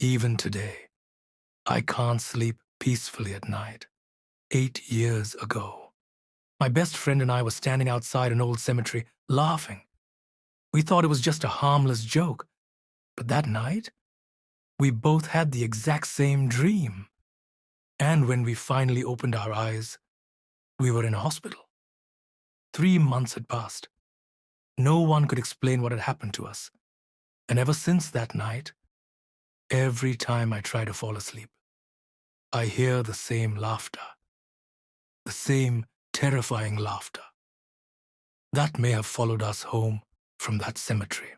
Even today, I can't sleep peacefully at night. 8 years ago, my best friend and I were standing outside an old cemetery, laughing. We thought it was just a harmless joke, but that night, we both had the exact same dream. And when we finally opened our eyes, we were in a hospital. 3 months had passed. No one could explain what had happened to us. And ever since that night, every time I try to fall asleep, I hear the same laughter, the same terrifying laughter. That may have followed us home from that cemetery.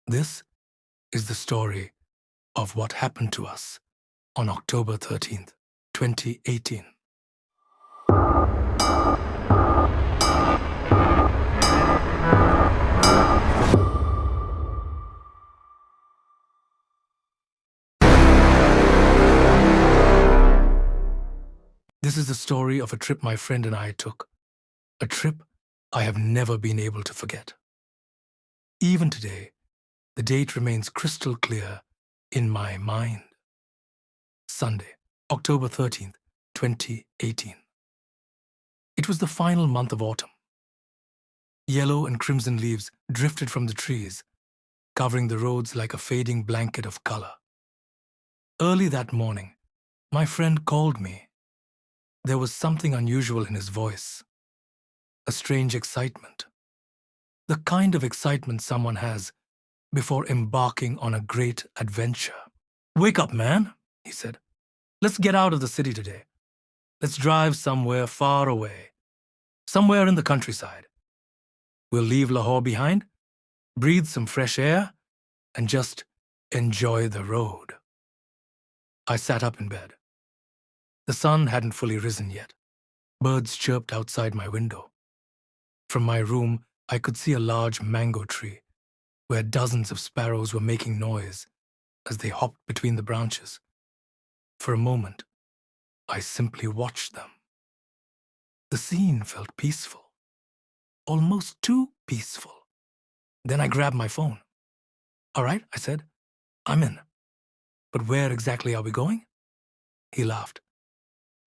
This is the story of what happened to us on October 13th, 2018. This is the story of a trip my friend and I took, a trip I have never been able to forget. Even today, the date remains crystal clear in my mind. Sunday, October 13th, 2018. It was the final month of autumn. Yellow and crimson leaves drifted from the trees, covering the roads like a fading blanket of color. Early that morning, my friend called me. There was something unusual in his voice, a strange excitement, the kind of excitement someone has before embarking on a great adventure. "Wake up, man," he said. "Let's get out of the city today. Let's drive somewhere far away, somewhere in the countryside. We'll leave Lahore behind, breathe some fresh air, and just enjoy the road." I sat up in bed. The sun hadn't fully risen yet. Birds chirped outside my window. From my room, I could see a large mango tree where dozens of sparrows were making noise as they hopped between the branches. For a moment, I simply watched them. The scene felt peaceful, almost too peaceful. Then I grabbed my phone. "All right," I said, "I'm in. But where exactly are we going?" He laughed.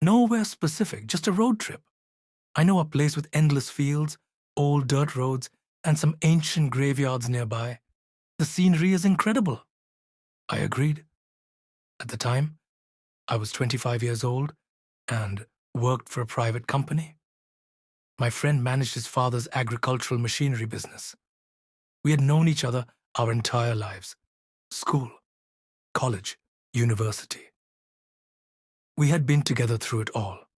"Nowhere specific, just a road trip. I know a place with endless fields, old dirt roads, and some ancient graveyards nearby. The scenery is incredible." I agreed. At the time, I was 25 years old and worked for a private company. My friend managed his father's agricultural machinery business. We had known each other our entire lives: school, college, university. We had been together through it all.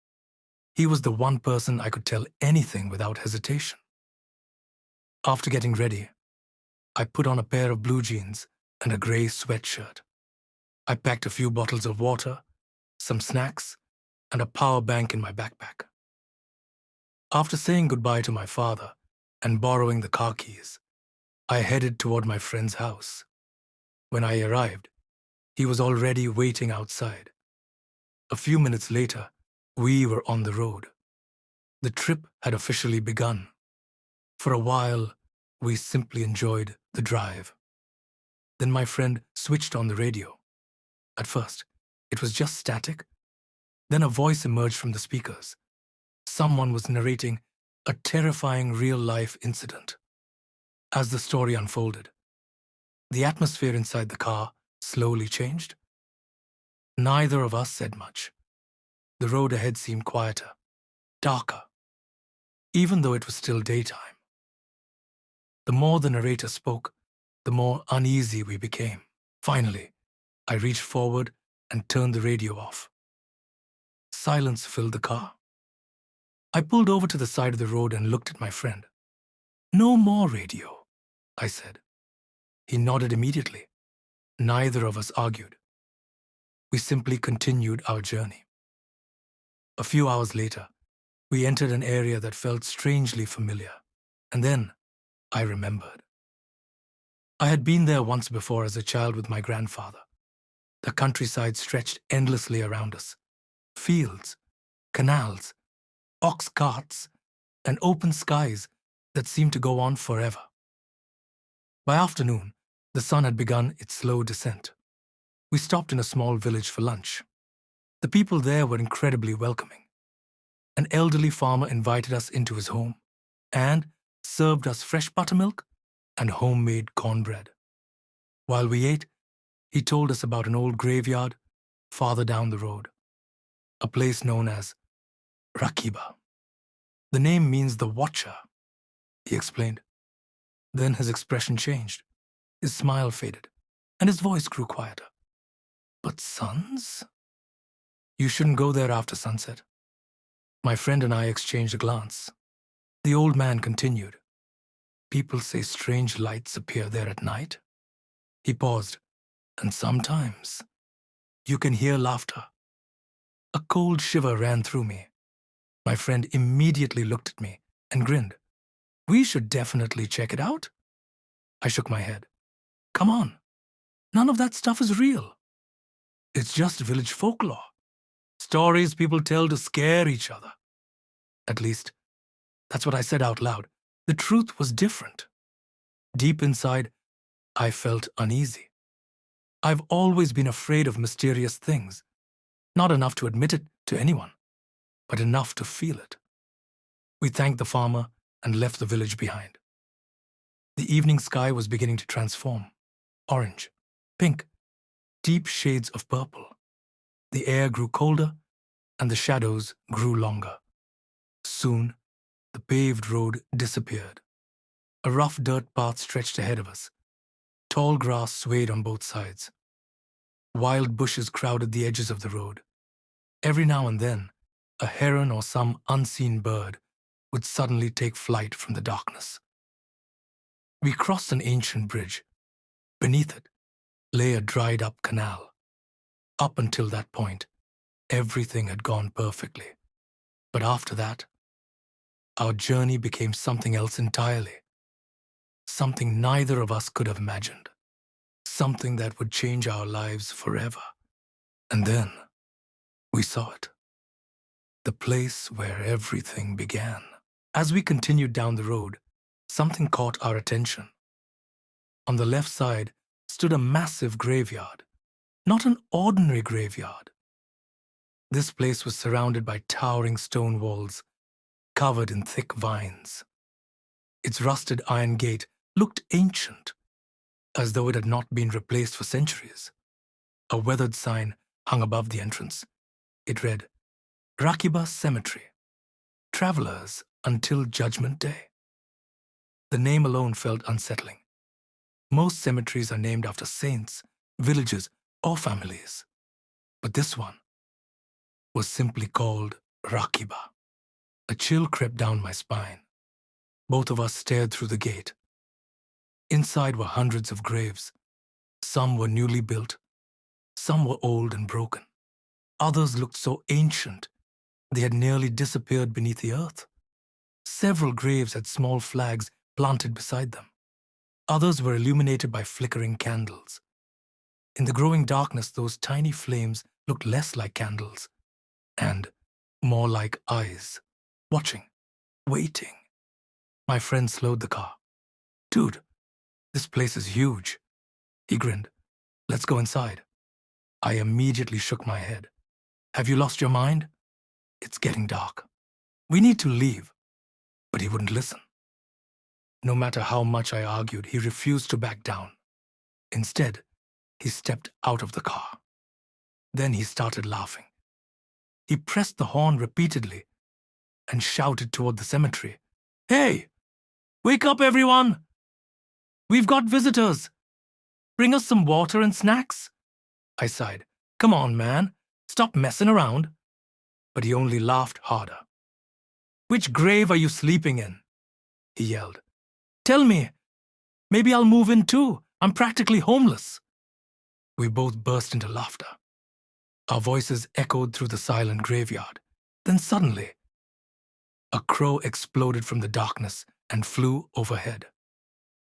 He was the one person I could tell anything without hesitation. After getting ready, I put on a pair of blue jeans and a gray sweatshirt. I packed a few bottles of water, some snacks, and a power bank in my backpack. After saying goodbye to my father and borrowing the car keys, I headed toward my friend's house. When I arrived, he was already waiting outside. A few minutes later, we were on the road. The trip had officially begun. For a while, we simply enjoyed the drive. Then my friend switched on the radio. At first, it was just static. Then a voice emerged from the speakers. Someone was narrating a terrifying real-life incident. As the story unfolded, the atmosphere inside the car slowly changed. Neither of us said much. The road ahead seemed quieter, darker, even though it was still daytime. The more the narrator spoke, the more uneasy we became. Finally, I reached forward and turned the radio off. Silence filled the car. I pulled over to the side of the road and looked at my friend. "No more radio," I said. He nodded immediately. Neither of us argued. We simply continued our journey. A few hours later, we entered an area that felt strangely familiar. And then I remembered. I had been there once before as a child with my grandfather. The countryside stretched endlessly around us. Fields, canals, ox carts, and open skies that seemed to go on forever. By afternoon, the sun had begun its slow descent. We stopped in a small village for lunch. The people there were incredibly welcoming. An elderly farmer invited us into his home and served us fresh buttermilk and homemade cornbread. While we ate, he told us about an old graveyard farther down the road, a place known as Rakiba. The name means the watcher, he explained. Then his expression changed. His smile faded, and his voice grew quieter. But sons? You shouldn't go there after sunset. My friend and I exchanged a glance. The old man continued. People say strange lights appear there at night. He paused, and sometimes you can hear laughter. A cold shiver ran through me. My friend immediately looked at me and grinned. We should definitely check it out. I shook my head. Come on. None of that stuff is real. It's just village folklore. Stories people tell to scare each other. At least, that's what I said out loud. The truth was different. Deep inside, I felt uneasy. I've always been afraid of mysterious things. Not enough to admit it to anyone, but enough to feel it. We thanked the farmer and left the village behind. The evening sky was beginning to transform. Orange, pink, deep shades of purple. The air grew colder, and the shadows grew longer. Soon, the paved road disappeared. A rough dirt path stretched ahead of us. Tall grass swayed on both sides. Wild bushes crowded the edges of the road. Every now and then, a heron or some unseen bird would suddenly take flight from the darkness. We crossed an ancient bridge. Beneath it lay a dried-up canal. Up until that point, everything had gone perfectly. But after that, our journey became something else entirely. Something neither of us could have imagined. Something that would change our lives forever. And then, we saw it. The place where everything began. As we continued down the road, something caught our attention. On the left side stood a massive graveyard. Not an ordinary graveyard. This place was surrounded by towering stone walls, covered in thick vines. Its rusted iron gate looked ancient, as though it had not been replaced for centuries. A weathered sign hung above the entrance. It read, Rakiba Cemetery, Travelers until Judgment Day. The name alone felt unsettling. Most cemeteries are named after saints, villages, or families. But this one was simply called Rakiba. A chill crept down my spine. Both of us stared through the gate. Inside were hundreds of graves. Some were newly built. Some were old and broken. Others looked so ancient, they had nearly disappeared beneath the earth. Several graves had small flags planted beside them. Others were illuminated by flickering candles. In the growing darkness, those tiny flames looked less like candles and more like eyes, watching, waiting. My friend slowed the car. Dude, this place is huge. He grinned. Let's go inside. I immediately shook my head. Have you lost your mind? It's getting dark. We need to leave. But he wouldn't listen. No matter how much I argued, he refused to back down. Instead, he stepped out of the car. Then he started laughing. He pressed the horn repeatedly and shouted toward the cemetery. Hey! Wake up, everyone! We've got visitors! Bring us some water and snacks. I sighed. Come on, man. Stop messing around. But he only laughed harder. Which grave are you sleeping in? He yelled. Tell me. Maybe I'll move in too. I'm practically homeless. We both burst into laughter. Our voices echoed through the silent graveyard. Then suddenly, a crow exploded from the darkness and flew overhead.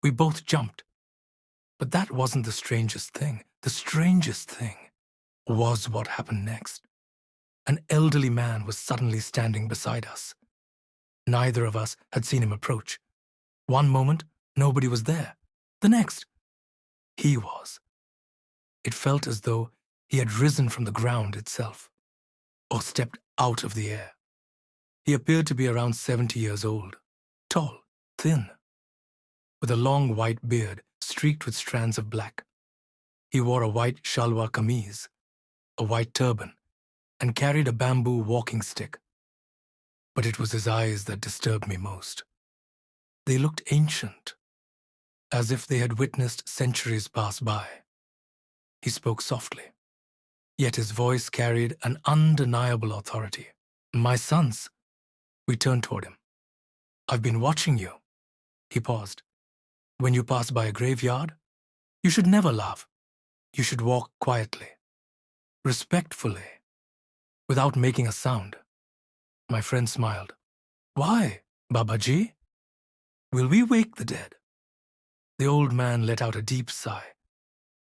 We both jumped. But that wasn't the strangest thing. The strangest thing was what happened next. An elderly man was suddenly standing beside us. Neither of us had seen him approach. One moment, nobody was there. The next, he was. It felt as though he had risen from the ground itself, or stepped out of the air. He appeared to be around 70 years old, tall, thin, with a long white beard streaked with strands of black. He wore a white shalwar kameez, a white turban, and carried a bamboo walking stick. But it was his eyes that disturbed me most. They looked ancient, as if they had witnessed centuries pass by. He spoke softly, yet his voice carried an undeniable authority. "My sons," we turned toward him. "I've been watching you." He paused. "When you pass by a graveyard, you should never laugh. You should walk quietly, respectfully, without making a sound." My friend smiled. "Why, Babaji? Will we wake the dead?" The old man let out a deep sigh,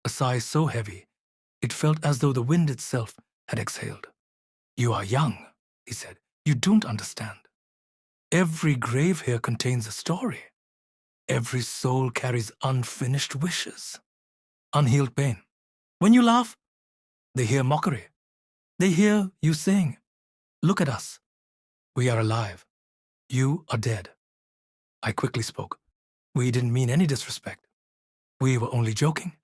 a sigh so heavy it felt as though the wind itself had exhaled. "You are young," he said. "You don't understand. Every grave here contains a story. Every soul carries unfinished wishes, unhealed pain. When you laugh, they hear mockery. They hear you saying, 'Look at us. We are alive. You are dead.'" I quickly spoke. "We didn't mean any disrespect. We were only joking."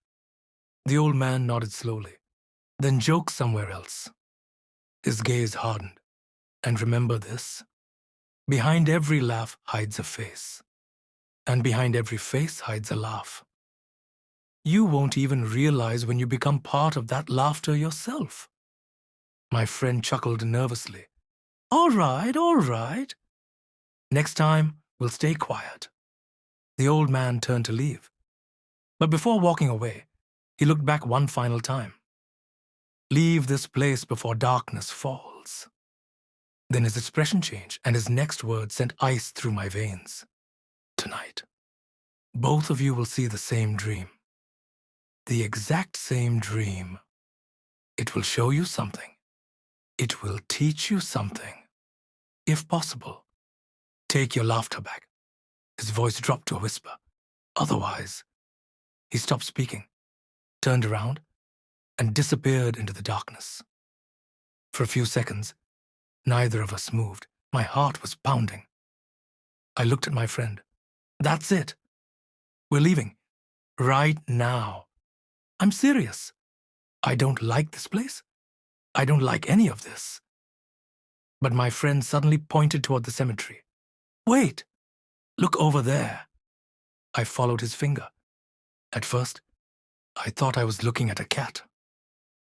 The old man nodded slowly. "Then joke somewhere else." His gaze hardened. "And remember this. Behind every laugh hides a face. And behind every face hides a laugh. You won't even realize when you become part of that laughter yourself." My friend chuckled nervously. All right. Next time, we'll stay quiet." The old man turned to leave. But before walking away, he looked back one final time. "Leave this place before darkness falls." Then his expression changed, and his next word sent ice through my veins. "Tonight, both of you will see the same dream. The exact same dream. It will show you something. It will teach you something. If possible, take your laughter back." His voice dropped to a whisper. "Otherwise..." He stopped speaking, turned around, and disappeared into the darkness. For a few seconds, neither of us moved. My heart was pounding. I looked at my friend. "That's it. We're leaving. Right now. I'm serious. I don't like this place. I don't like any of this." But my friend suddenly pointed toward the cemetery. "Wait! Look over there." I followed his finger. At first, I thought I was looking at a cat,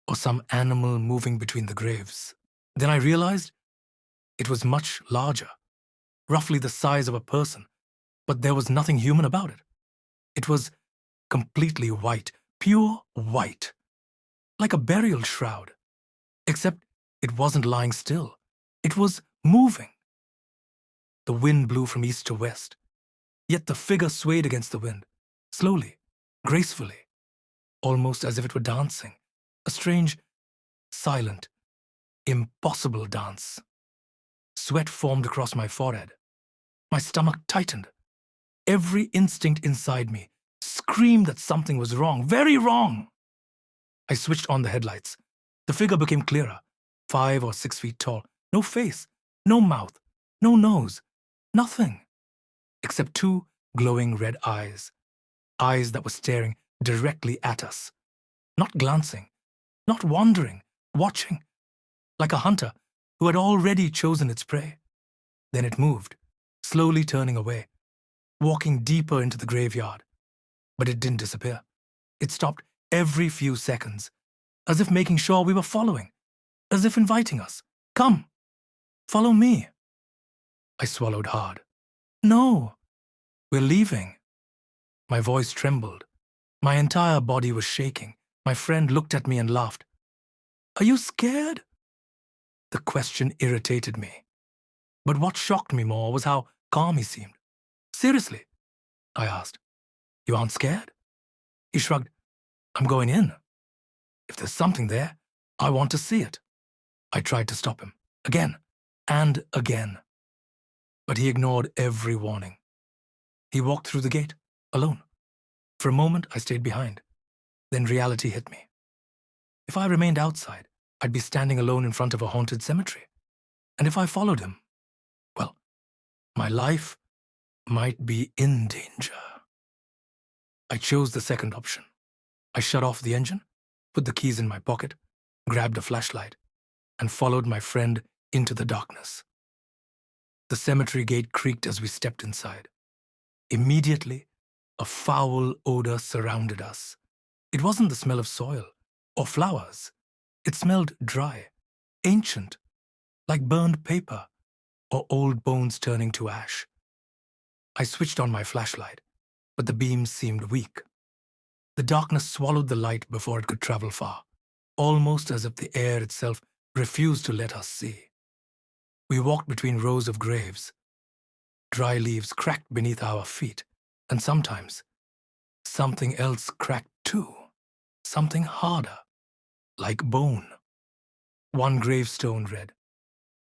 or some animal moving between the graves. Then I realized it was much larger, roughly the size of a person, but there was nothing human about it. It was completely white, pure white, like a burial shroud, except it wasn't lying still. It was moving. The wind blew from east to west, yet the figure swayed against the wind, slowly, gracefully, almost as if it were dancing, a strange, silent, impossible dance. Sweat formed across my forehead. My stomach tightened. Every instinct inside me screamed that something was wrong, very wrong. I switched on the headlights. The figure became clearer, 5 or 6 feet tall. No face, no mouth, no nose, nothing, except 2 glowing red eyes. Eyes that were staring directly at us. Not glancing, not wandering, watching, like a hunter who had already chosen its prey. Then it moved, slowly turning away, walking deeper into the graveyard. But it didn't disappear. It stopped every few seconds, as if making sure we were following, as if inviting us. "Come, follow me." I swallowed hard. "No, we're leaving." My voice trembled. My entire body was shaking. My friend looked at me and laughed. "Are you scared?" The question irritated me. But what shocked me more was how calm he seemed. "Seriously?" I asked. "You aren't scared?" He shrugged. "I'm going in. If there's something there, I want to see it." I tried to stop him, again and again. But he ignored every warning. He walked through the gate, alone. For a moment, I stayed behind. Then reality hit me. If I remained outside, I'd be standing alone in front of a haunted cemetery. And if I followed him, well, my life might be in danger. I chose the second option. I shut off the engine, put the keys in my pocket, grabbed a flashlight, and followed my friend into the darkness. The cemetery gate creaked as we stepped inside. Immediately, a foul odor surrounded us. It wasn't the smell of soil or flowers. It smelled dry, ancient, like burned paper or old bones turning to ash. I switched on my flashlight, but the beams seemed weak. The darkness swallowed the light before it could travel far, almost as if the air itself refused to let us see. We walked between rows of graves. Dry leaves cracked beneath our feet, and sometimes something else cracked too, something harder, like bone. One gravestone read,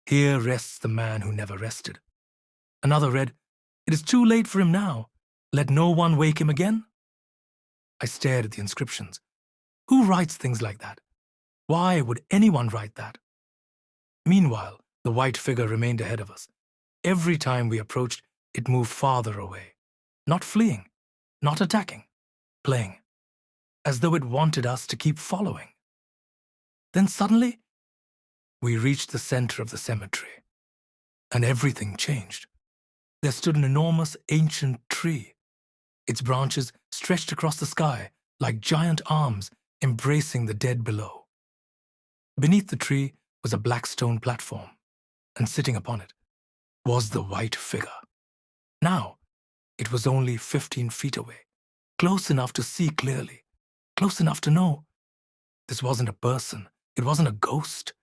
"Here rests the man who never rested." Another read, "It is too late for him now. Let no one wake him again." I stared at the inscriptions. Who writes things like that? Why would anyone write that? Meanwhile, the white figure remained ahead of us. Every time we approached, it moved farther away. Not fleeing, not attacking, playing, as though it wanted us to keep following. Then suddenly, we reached the center of the cemetery, and everything changed. There stood an enormous ancient tree. Its branches stretched across the sky like giant arms embracing the dead below. Beneath the tree was a black stone platform, and sitting upon it was the white figure. Now, it was only 15 feet away, close enough to see clearly, close enough to know this wasn't a person, it wasn't a ghost,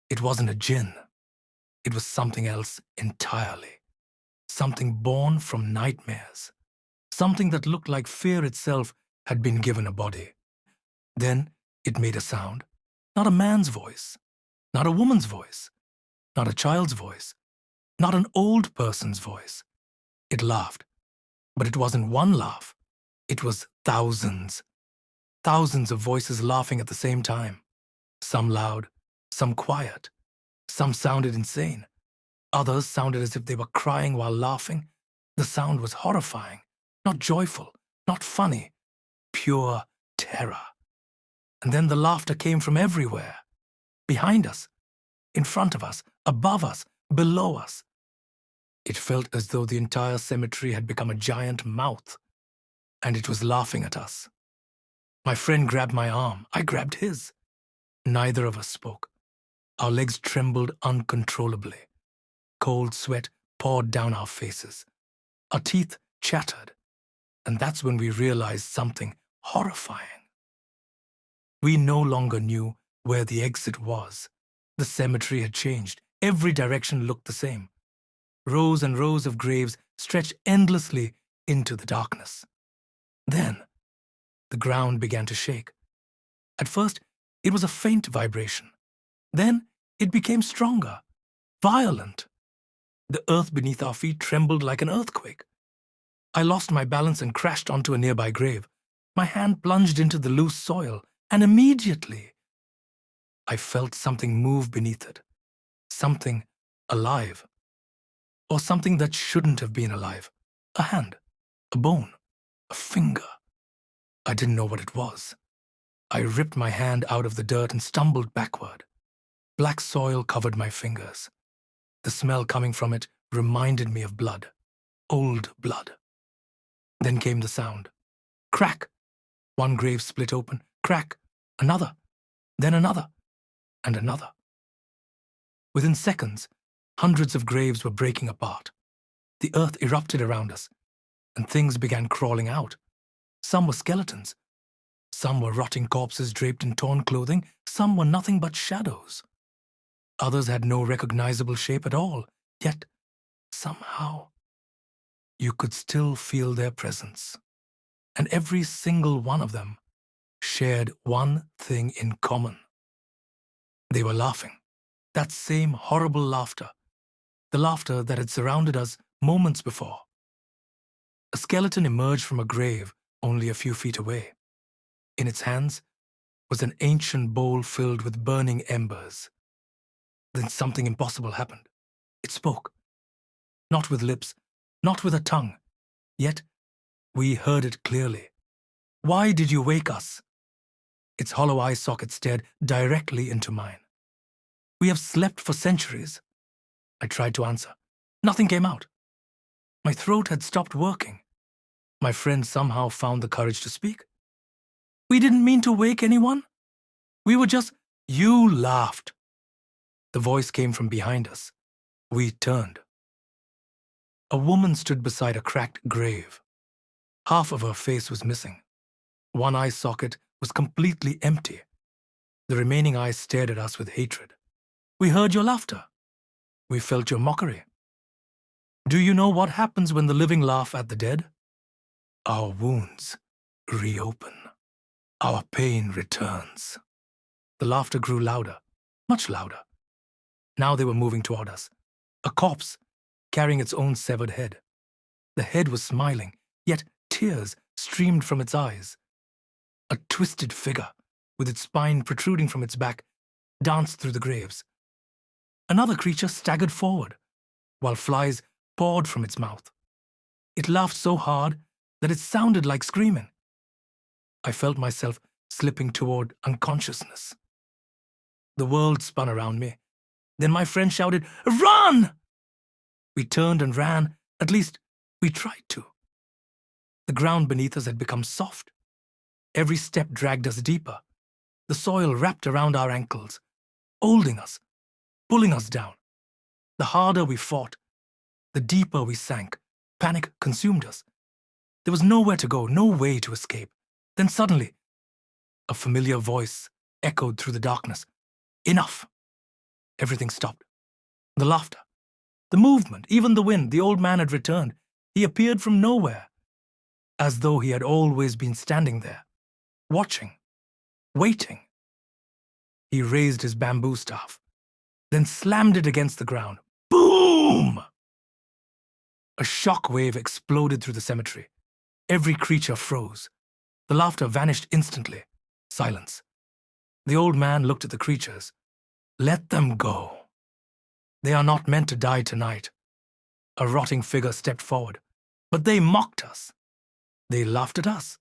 it wasn't a jinn. It was something else entirely, something born from nightmares, something that looked like fear itself had been given a body. Then it made a sound, not a man's voice, not a woman's voice, not a child's voice, not an old person's voice. It laughed, but it wasn't one laugh. It was thousands. Thousands of voices laughing at the same time. Some loud, some quiet. Some sounded insane. Others sounded as if they were crying while laughing. The sound was horrifying, not joyful, not funny, pure terror. And then the laughter came from everywhere. Behind us, in front of us, above us, below us. It felt as though the entire cemetery had become a giant mouth, and it was laughing at us. My friend grabbed my arm. I grabbed his. Neither of us spoke. Our legs trembled uncontrollably. Cold sweat poured down our faces. Our teeth chattered. And that's when we realized something horrifying. We no longer knew where the exit was. The cemetery had changed. Every direction looked the same. Rows and rows of graves stretched endlessly into the darkness. Then, the ground began to shake. At first, it was a faint vibration. Then, it became stronger, violent. The earth beneath our feet trembled like an earthquake. I lost my balance and crashed onto a nearby grave. My hand plunged into the loose soil, and immediately, I felt something move beneath it. Something alive. Or something that shouldn't have been alive. A hand, a bone, a finger. I didn't know what it was. I ripped my hand out of the dirt and stumbled backward. Black soil covered my fingers. The smell coming from it reminded me of blood. Old blood. Then came the sound. Crack! One grave split open. Crack! Another. Then another. And another. Within seconds, hundreds of graves were breaking apart. The earth erupted around us, and things began crawling out. Some were skeletons. Some were rotting corpses draped in torn clothing. Some were nothing but shadows. Others had no recognizable shape at all, yet somehow you could still feel their presence. And every single one of them shared one thing in common. They were laughing. That same horrible laughter. The laughter that had surrounded us moments before. A skeleton emerged from a grave only a few feet away. In its hands, was an ancient bowl filled with burning embers. Then something impossible happened. It spoke. Not with lips, not with a tongue. Yet we heard it clearly. "Why did you wake us?" Its hollow eye socket stared directly into mine. "We have slept for centuries." I tried to answer. Nothing came out. My throat had stopped working. My friend somehow found the courage to speak. "We didn't mean to wake anyone. We were just—" "You laughed." The voice came from behind us. We turned. A woman stood beside a cracked grave. Half of her face was missing. One eye socket was completely empty. The remaining eyes stared at us with hatred. "We heard your laughter. We felt your mockery. Do you know what happens when the living laugh at the dead? Our wounds reopen. Our pain returns." The laughter grew louder, much louder. Now they were moving toward us. A corpse, carrying its own severed head. The head was smiling, yet tears streamed from its eyes. A twisted figure, with its spine protruding from its back, danced through the graves. Another creature staggered forward, while flies poured from its mouth. It laughed so hard that it sounded like screaming. I felt myself slipping toward unconsciousness. The world spun around me. Then my friend shouted, "Run!" We turned and ran. At least, we tried to. The ground beneath us had become soft. Every step dragged us deeper. The soil wrapped around our ankles, holding us, pulling us down. The harder we fought, the deeper we sank. Panic consumed us. There was nowhere to go, no way to escape. Then suddenly, a familiar voice echoed through the darkness. "Enough!" Everything stopped. The laughter, the movement, even the wind. The old man had returned. He appeared from nowhere, as though he had always been standing there, watching, waiting. He raised his bamboo staff, then slammed it against the ground. Boom! A shock wave exploded through the cemetery. Every creature froze. The laughter vanished instantly. Silence. The old man looked at the creatures. "Let them go. They are not meant to die tonight." A rotting figure stepped forward. "But they mocked us. They laughed at us."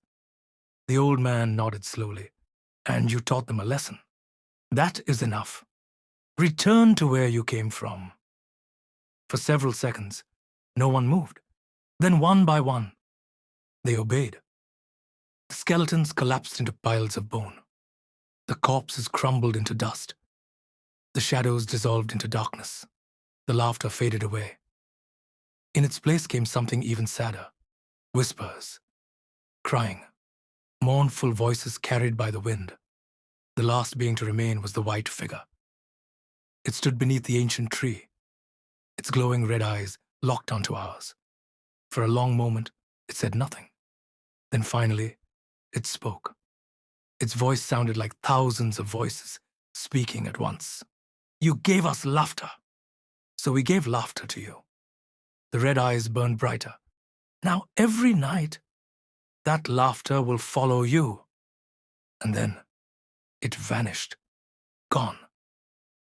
The old man nodded slowly. "And you taught them a lesson. That is enough. Return to where you came from." For several seconds, no one moved. Then one by one, they obeyed. The skeletons collapsed into piles of bone. The corpses crumbled into dust. The shadows dissolved into darkness. The laughter faded away. In its place came something even sadder. Whispers, crying, mournful voices carried by the wind. The last being to remain was the white figure. It stood beneath the ancient tree, its glowing red eyes locked onto ours. For a long moment, it said nothing. Then finally, it spoke. Its voice sounded like thousands of voices speaking at once. "You gave us laughter, so we gave laughter to you." The red eyes burned brighter. "Now every night, that laughter will follow you." And then it vanished, gone,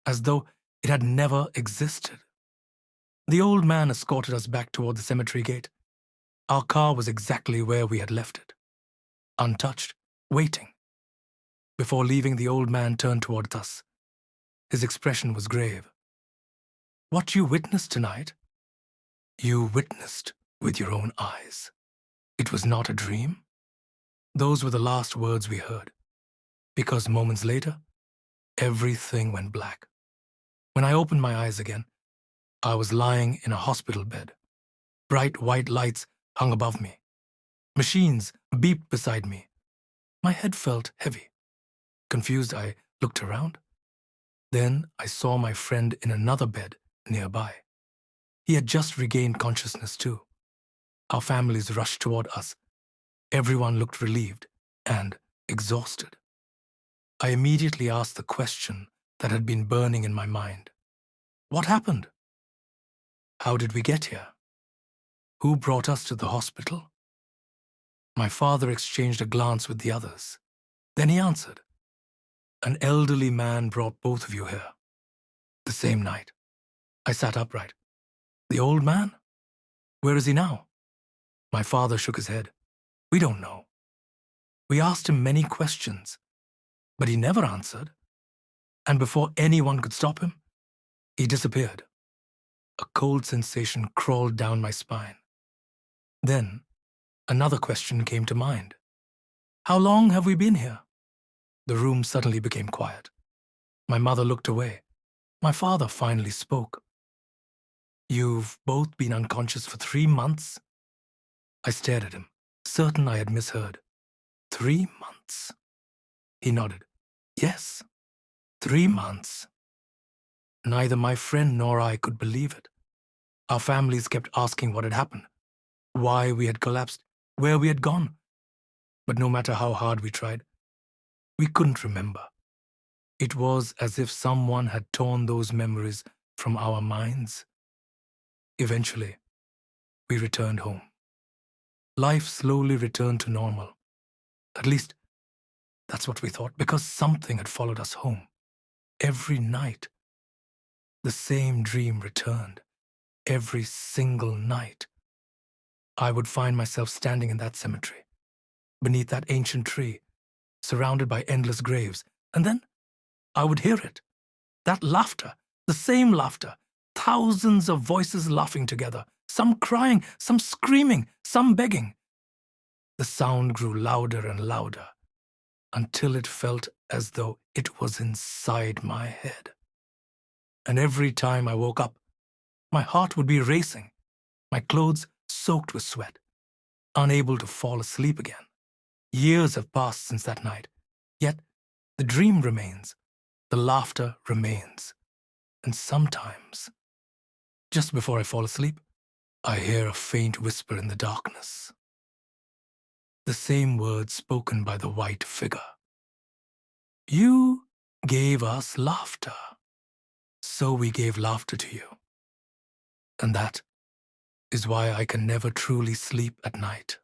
as though it had never existed. The old man escorted us back toward the cemetery gate. Our car was exactly where we had left it, untouched, waiting. Before leaving, the old man turned towards us. His expression was grave. "What you witnessed tonight, you witnessed with your own eyes. It was not a dream." Those were the last words we heard, because moments later, everything went black. When I opened my eyes again, I was lying in a hospital bed. Bright white lights hung above me. Machines beeped beside me. My head felt heavy. Confused, I looked around. Then I saw my friend in another bed nearby. He had just regained consciousness too. Our families rushed toward us. Everyone looked relieved and exhausted. I immediately asked the question that had been burning in my mind. What happened? How did we get here? Who brought us to the hospital? My father exchanged a glance with the others. Then he answered, An elderly man brought both of you here. The same night. I sat upright. The old man? Where is he now? My father shook his head. We don't know. We asked him many questions, but he never answered. And before anyone could stop him, he disappeared. A cold sensation crawled down my spine. Then, another question came to mind. How long have we been here? The room suddenly became quiet. My mother looked away. My father finally spoke. You've both been unconscious for 3 months? I stared at him, certain I had misheard. 3 months? He nodded. Yes, 3 months. Neither my friend nor I could believe it. Our families kept asking what had happened, why we had collapsed, where we had gone. But no matter how hard we tried, we couldn't remember. It was as if someone had torn those memories from our minds. Eventually, we returned home. Life slowly returned to normal. At least, that's what we thought, because something had followed us home. Every night, the same dream returned. Every single night. I would find myself standing in that cemetery, beneath that ancient tree, surrounded by endless graves, and then I would hear it. That laughter, the same laughter, thousands of voices laughing together, some crying, some screaming, some begging. The sound grew louder and louder, until it felt as though it was inside my head. And every time I woke up, my heart would be racing, my clothes soaked with sweat, unable to fall asleep again. Years have passed since that night, yet the dream remains, the laughter remains. And sometimes, just before I fall asleep, I hear a faint whisper in the darkness. The same words spoken by the white figure. You gave us laughter, so we gave laughter to you. And that is why I can never truly sleep at night.